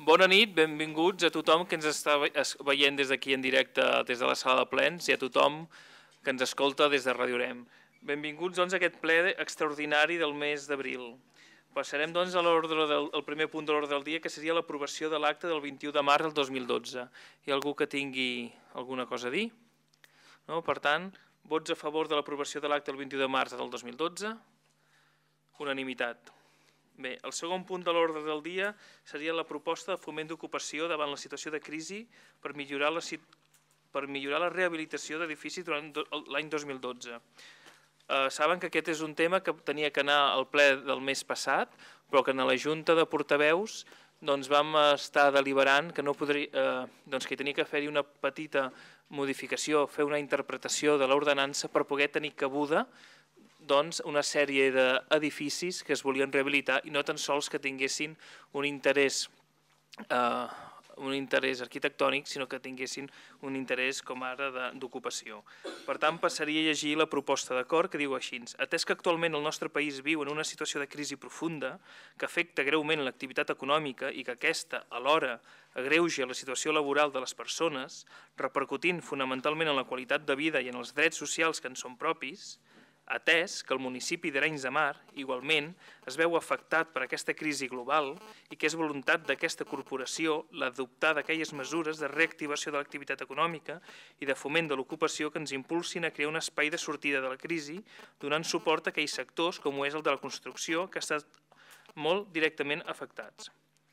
Bona nit, benvinguts a tothom que ens està veient des d'aquí en directe, des de la sala de plens, i a tothom que ens escolta des de Ràdio Orem. Benvinguts doncs, a aquest ple extraordinari del mes d'abril. Passarem doncs al primer punt de l'ordre del dia, que seria l'aprovació de l'acte del 21 de març del 2012. Hi ha algú que tingui alguna cosa a dir? No? Per tant, vots a favor de l'aprovació de l'acte del 21 de març del 2012? Unanimitat. Bé, el segon punt de l'ordre del dia seria la proposta de foment d'ocupació davant la situació de crisi per millorar la rehabilitació d'edificis durant l'any 2012. Saben que aquest és un tema que tenia que anar al ple del mes passat, però que en la Junta de Portaveus vam estar deliberant que hi tenia que fer-hi una petita modificació, fer una interpretació de l'ordenança per poder tenir cabuda una sèrie d'edificis que es volien rehabilitar i no tan sols que tinguessin un interès arquitectònic, sinó que tinguessin un interès com ara d'ocupació. Per tant, passaria a llegir la proposta d'acord que diu així: atès que actualment el nostre país viu en una situació de crisi profunda que afecta greument l'activitat econòmica i que aquesta, alhora, agreuja la situació laboral de les persones, repercutint fonamentalment en la qualitat de vida i en els drets socials que en són propis, atès que el municipi d'Arenys de Mar, igualment, es veu afectat per aquesta crisi global i que és voluntat d'aquesta corporació l'adoptar d'aquelles mesures de reactivació de l'activitat econòmica i de foment de l'ocupació que ens impulsin a crear un espai de sortida de la crisi, donant suport a aquells sectors, com ho és el de la construcció, que ha estat molt directament afectats.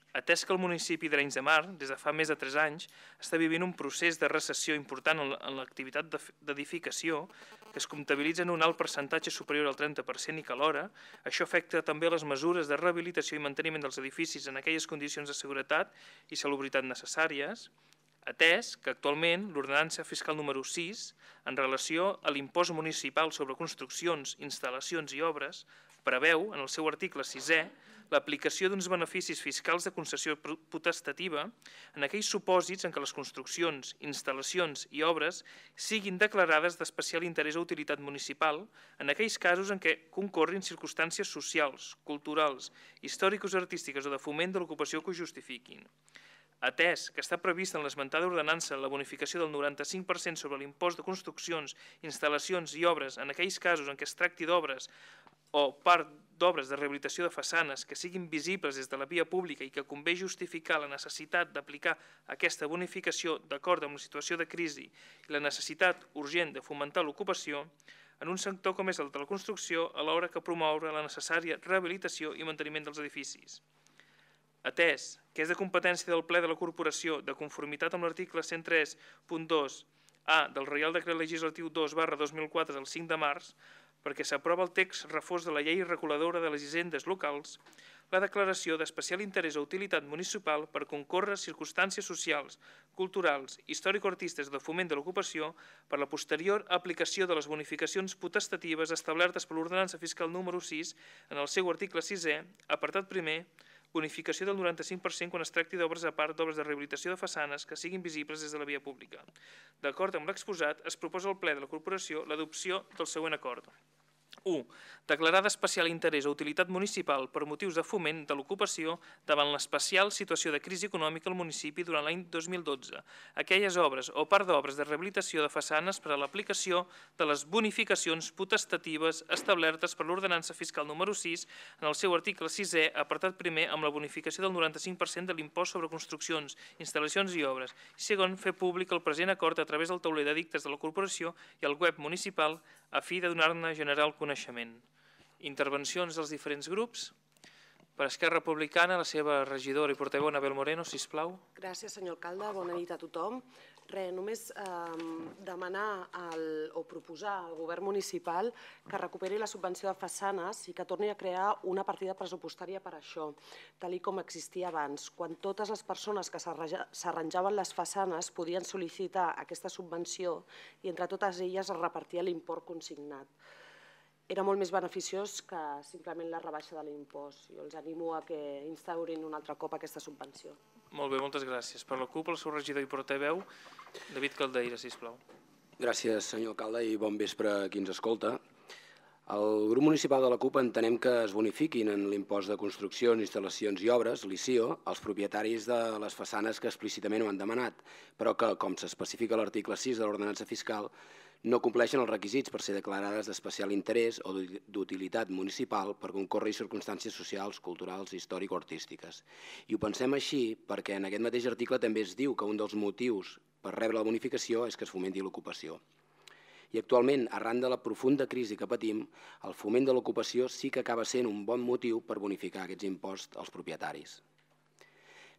Atès que el municipi d'Arenys de Mar, des de fa més de 3 anys, està vivint un procés de recessió important en l'activitat d'edificació, que es comptabilitza en un alt percentatge superior al 30% i que alhora això afecta també les mesures de rehabilitació i manteniment dels edificis en aquelles condicions de seguretat i salubritat necessàries, atès que actualment l'ordenança fiscal número 6, en relació a l'impost municipal sobre construccions, instal·lacions i obres, preveu, en el seu article 6è, l'aplicació d'uns beneficis fiscals de concessió potestativa en aquells supòsits en què les construccions, instal·lacions i obres siguin declarades d'especial interès o utilitat municipal en aquells casos en què concorrin circumstàncies socials, culturals, històriques o artístiques o de foment de l'ocupació que ho justifiquin. Atès que està prevista en l'esmentada ordenança la bonificació del 95% sobre l'impost de construccions, instal·lacions i obres en aquells casos en què es tracti d'obres o part d'obres de rehabilitació de façanes que siguin visibles des de la via pública i que convé justificar la necessitat d'aplicar aquesta bonificació d'acord amb la situació de crisi i la necessitat urgent de fomentar l'ocupació en un sector com és el de la construcció a l'hora que promoure la necessària rehabilitació i manteniment dels edificis. Atès que és de competència del ple de la Corporació de conformitat amb l'article 103.2a del Reial Decret Legislatiu 2/2004 del 5 de març, perquè s'aprova el text refós de la llei reguladora de les hisendes locals, la declaració d'especial interès o utilitat municipal per concórrer circumstàncies socials, culturals, històrico-artistes o de foment de l'ocupació per la posterior aplicació de les bonificacions potestatives establertes per l'ordenança fiscal número 6 en el seu article 6è, apartat primer, bonificació del 95% quan es tracti d'obres a part d'obres de rehabilitació de façanes que siguin visibles des de la via pública. D'acord amb l'exposat, es proposa al ple de la Corporació l'adopció del següent acord. 1. Declarar d'especial interès o utilitat municipal per motius de foment de l'ocupació davant l'especial situació de crisi econòmica al municipi durant l'any 2012. Aquelles obres o part d'obres de rehabilitació de façanes per a l'aplicació de les bonificacions potestatives establertes per l'ordenança fiscal número 6 en el seu article 6è, apartat primer, amb la bonificació del 95% de l'impost sobre construccions, instal·lacions i obres. I segon, fer públic el present acord a través del tauler d'edictes de la Corporació i el web municipal a fi de donar-ne general coneixement. Intervencions dels diferents grups. Per Esquerra Republicana, la seva regidora i portaveu, Anabel Moreno, sisplau. Gràcies, senyor alcalde. Bona nit a tothom. Només demanar o proposar al govern municipal que recuperi la subvenció de façanes i que torni a crear una partida pressupostària per a això, tal com existia abans, quan totes les persones que s'arranjaven les façanes podien sol·licitar aquesta subvenció i entre totes elles es repartia l'import consignat. Era molt més beneficiós que simplement la rebaixa de l'impost. Jo els animo a que instaurin un altre cop aquesta subvenció. Molt bé, moltes gràcies. Per la CUP, el seu regidor i portaveu, David Caldeira, sisplau. Gràcies, senyor alcalde, i bon vespre a qui ens escolta. El grup municipal de la CUP entenem que es bonifiquin en l'impost de construccions, instal·lacions i obres, l'ICIO, els propietaris de les façanes que explícitament ho han demanat, però que, com s'especifica a l'article 6 de l'ordenança fiscal, no compleixen els requisits per ser declarades d'especial interès o d'utilitat municipal per concórrer circumstàncies socials, culturals, històric o artístiques. I ho pensem així perquè en aquest mateix article també es diu que un dels motius per rebre la bonificació és que es fomenti l'ocupació. I actualment, arran de la profunda crisi que patim, el foment de l'ocupació sí que acaba sent un bon motiu per bonificar aquests imposts als propietaris.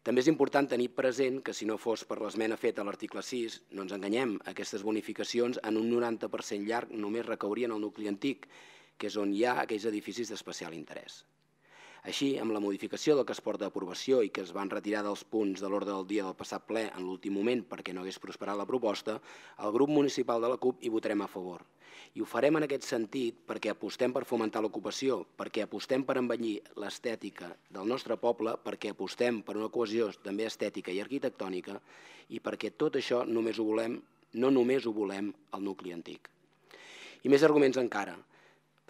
També és important tenir present que si no fos per l'esmena feta a l'article 6, no ens enganyem, aquestes bonificacions en un 90% llarg només recaurien al nucli antic, que és on hi ha aquells edificis d'especial interès. Així, amb la modificació del que es porta a aprovació i que es van retirar dels punts de l'ordre del dia del passat ple en l'últim moment perquè no hagués prosperat la proposta, el grup municipal de la CUP hi votarem a favor. I ho farem en aquest sentit perquè apostem per fomentar l'ocupació, perquè apostem per embellir l'estètica del nostre poble, perquè apostem per una cohesió també estètica i arquitectònica i perquè tot això no només ho volem al nucli antic. I més arguments encara.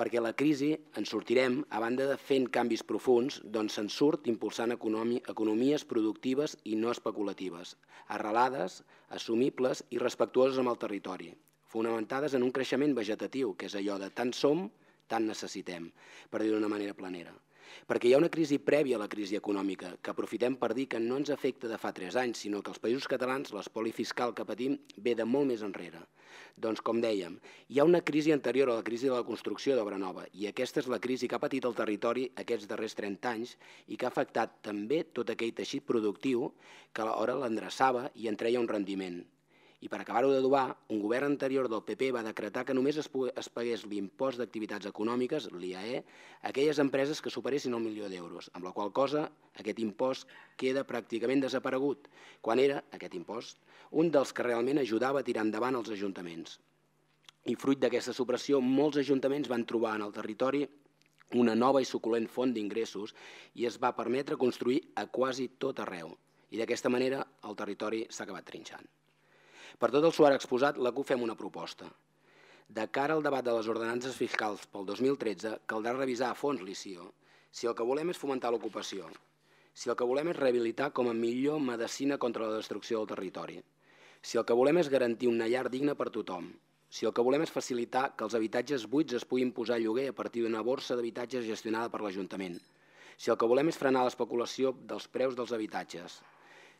Perquè la crisi ens sortirem, a banda de fent canvis profuns, doncs se'n surt impulsant economies productives i no especulatives, arrelades, assumibles i respectuoses amb el territori, fonamentades en un creixement vegetatiu, que és allò de tant som, tant necessitem, per dir-ho d'una manera planera. Perquè hi ha una crisi prèvia a la crisi econòmica, que aprofitem per dir que no ens afecta de fa 3 anys, sinó que als països catalans l'espoli fiscal que patim ve de molt més enrere. Doncs, com dèiem, hi ha una crisi anterior a la crisi de la construcció d'obra nova i aquesta és la crisi que ha patit el territori aquests darrers 30 anys i que ha afectat també tot aquell teixit productiu que alhora l'endreçava i en treia un rendiment. I per acabar-ho d'adobar, un govern anterior del PP va decretar que només es pagués l'impost d'activitats econòmiques, l'IAE, a aquelles empreses que superessin el €1.000.000, amb la qual cosa aquest impost queda pràcticament desaparegut, quan era, aquest impost, un dels que realment ajudava a tirar endavant els ajuntaments. I fruit d'aquesta supressió, molts ajuntaments van trobar en el territori una nova i suculent font d'ingressos i es va permetre construir a quasi tot arreu. I d'aquesta manera el territori s'ha acabat trinxant. Per tot el suara exposat, la CUP fem una proposta. De cara al debat de les ordenances fiscals pel 2013, caldrà revisar a fons l'ICIO si el que volem és fomentar l'ocupació, si el que volem és rehabilitar com a millor medicina contra la destrucció del territori, si el que volem és garantir una llar digna per tothom, si el que volem és facilitar que els habitatges buits es puguin posar a lloguer a partir d'una borsa d'habitatges gestionada per l'Ajuntament, si el que volem és frenar l'especulació dels preus dels habitatges,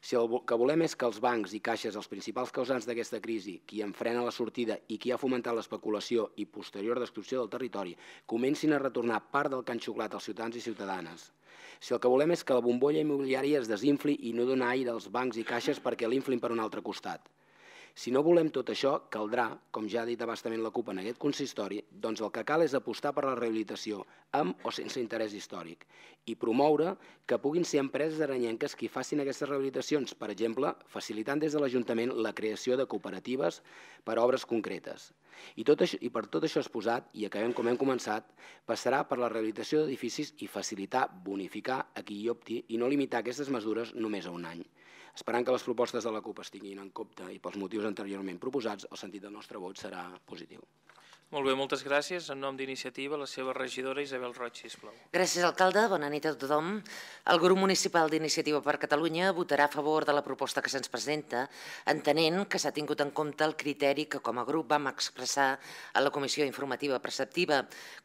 si el que volem és que els bancs i caixes, els principals causants d'aquesta crisi, qui en frena la sortida i qui ha fomentat l'especulació i posterior destrucció del territori, comencin a retornar part del que han xuclat als ciutadans i ciutadanes. Si el que volem és que la bombolla immobiliària es desinfli i no donar aire als bancs i caixes perquè l'inflin per un altre costat. Si no volem tot això, caldrà, com ja ha dit abastament la CUP en aquest consistori, doncs el que cal és apostar per la rehabilitació, amb o sense interès històric, i promoure que puguin ser empreses aranyenques qui facin aquestes rehabilitacions, per exemple, facilitant des de l'Ajuntament la creació de cooperatives per a obres concretes. I per tot això exposat, i acabem com hem començat, passarà per la rehabilitació d'edificis i facilitar, bonificar a qui hi opti i no limitar aquestes mesures només a un any. Esperant que les propostes de la CUP es tinguin en compte i pels motius anteriorment proposats, el sentit del nostre vot serà positiu. Molt bé, moltes gràcies. En nom d'Iniciativa, la seva regidora Isabel Roig, sisplau. Gràcies, alcalde. Bona nit a tothom. El grup municipal d'Iniciativa per Catalunya votarà a favor de la proposta que se'ns presenta, entenent que s'ha tingut en compte el criteri que com a grup vam expressar a la Comissió Informativa Preceptiva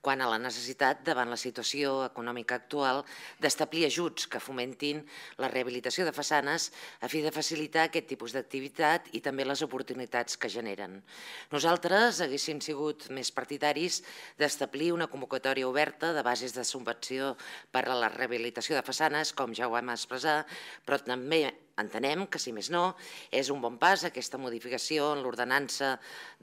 quant a la necessitat, davant la situació econòmica actual, d'establir ajuts que fomentin la rehabilitació de façanes a fi de facilitar aquest tipus d'activitat i també les oportunitats que generen. Nosaltres haguéssim sigut més partidaris d'establir una convocatòria oberta de bases de subvenció per a la rehabilitació de façanes, com ja ho vam expressar, però també entenem que, si més no, és un bon pas aquesta modificació en l'ordenança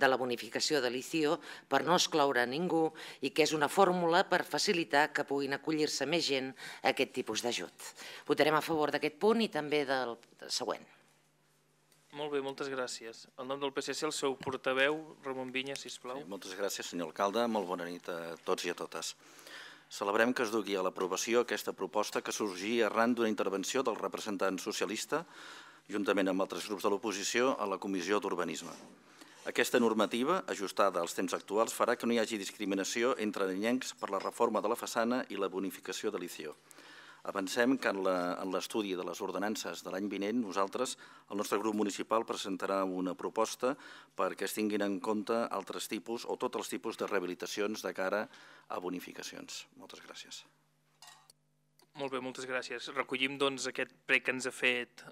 de la bonificació de l'ICIO per no excloure ningú i que és una fórmula per facilitar que puguin acollir-se més gent a aquest tipus d'ajut. Votarem a favor d'aquest punt i també del següent. Molt bé, moltes gràcies. En nom del PSC, el seu portaveu, Ramon Vinyes, sisplau. Moltes gràcies, senyor alcalde. Molt bona nit a tots i a totes. Celebrem que es dugui a l'aprovació aquesta proposta que sorgia arran d'una intervenció del representant socialista, juntament amb altres grups de l'oposició, a la Comissió d'Urbanisme. Aquesta normativa, ajustada als temps actuals, farà que no hi hagi discriminació entre anyencs per la reforma de la façana i la bonificació de l'ICIO. Avancem que en l'estudi de les ordenances de l'any vinent, nosaltres, el nostre grup municipal, presentarà una proposta perquè es tinguin en compte altres tipus o tots els tipus de rehabilitacions de cara a bonificacions. Moltes gràcies. Molt bé, moltes gràcies. Recollim doncs aquest prec que ens ha fet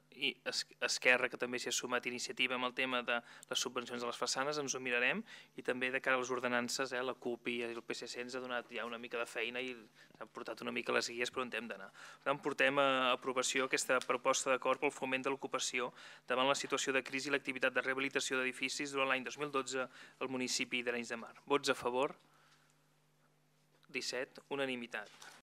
Esquerra, que també s'hi ha sumat iniciativa amb el tema de les subvencions de les façanes, ens ho mirarem, i també de cara a les ordenances, la CUP i el PSC ens ha donat ja una mica de feina i s'han portat una mica les guies per on hem d'anar. Per tant, portem a aprovació aquesta proposta d'acord pel foment de l'ocupació davant la situació de crisi i l'activitat de rehabilitació d'edificis durant l'any 2012 al municipi d'Arenys de Mar. Vots a favor? 17. Unanimitat.